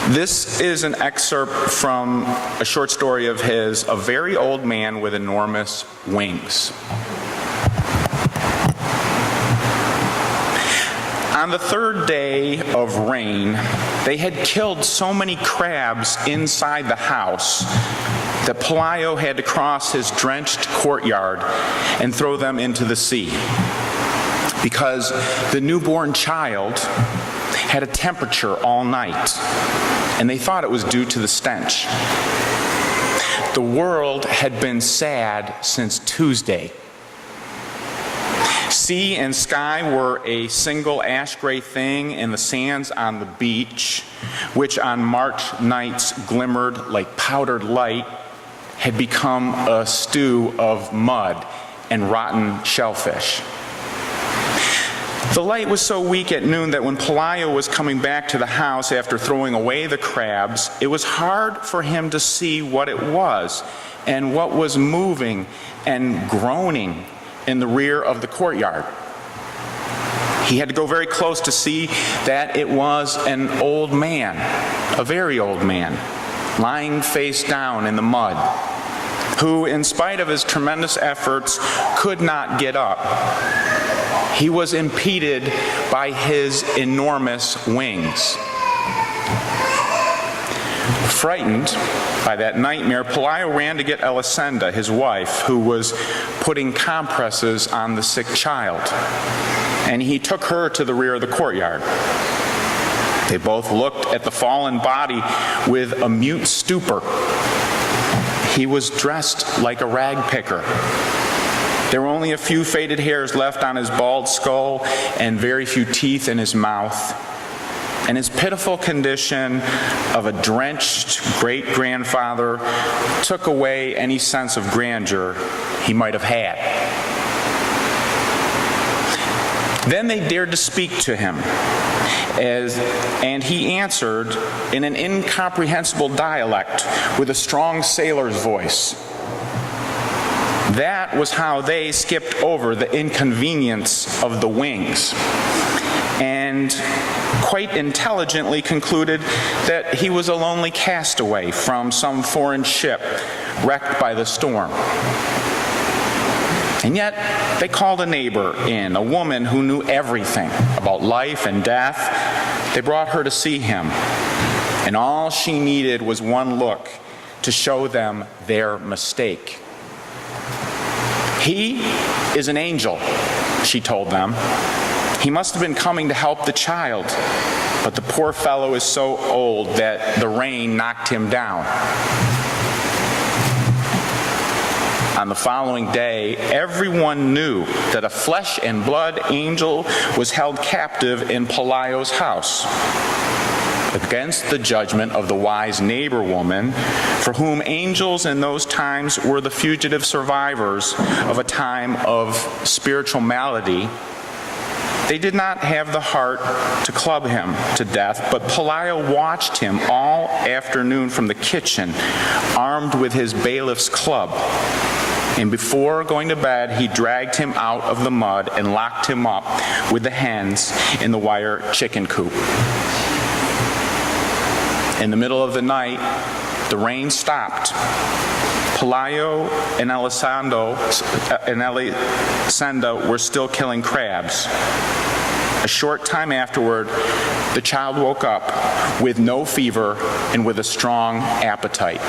This is an excerpt from a short story of his, A Very Old Man with Enormous Wings. On the third day of rain, they had killed so many crabs inside the house that Pelayo had to cross his drenched courtyard and throw them into the sea, because the newborn child had a temperature all night, and they thought it was due to the stench. The world had been sad since Tuesday. Sea and sky were a single ash-gray thing, and the sands on the beach, which on March nights glimmered like powdered light, had become a stew of mud and rotten shellfish. The light was so weak at noon that when Pelayo was coming back to the house after throwing away the crabs, it was hard for him to see what it was and what was moving and groaning in the rear of the courtyard. He had to go very close to see that it was an old man, a very old man, lying face down in the mud, who, in spite of his tremendous efforts, could not get up. He was impeded by his enormous wings. Frightened by that nightmare, Pelayo ran to get Elisenda, his wife, who was putting compresses on the sick child, and he took her to the rear of the courtyard. They both looked at the fallen body with a mute stupor. He was dressed like a rag picker. There were only a few faded hairs left on his bald skull and very few teeth in his mouth. And his pitiful condition of a drenched great-grandfather took away any sense of grandeur he might have had. Then they dared to speak to him, and he answered in an incomprehensible dialect with a strong sailor's voice. That was how they skipped over the inconvenience of the wings, and quite intelligently concluded that he was a lonely castaway from some foreign ship wrecked by the storm. And yet, they called a neighbor in, a woman who knew everything about life and death. They brought her to see him, and all she needed was one look to show them their mistake. He is an angel, she told them. He must have been coming to help the child, but the poor fellow is so old that the rain knocked him down. On the following day, everyone knew that a flesh and blood angel was held captive in Pelayo's house, against the judgment of the wise neighbor woman, for whom angels in those times were the fugitive survivors of a time of spiritual malady. They did not have the heart to club him to death, but Pelayo watched him all afternoon from the kitchen, armed with his bailiff's club. And before going to bed, he dragged him out of the mud and locked him up with the hens in the wire chicken coop. In the middle of the night, the rain stopped. Pelayo and Elisenda were still killing crabs. A short time afterward, the child woke up with no fever and with a strong appetite.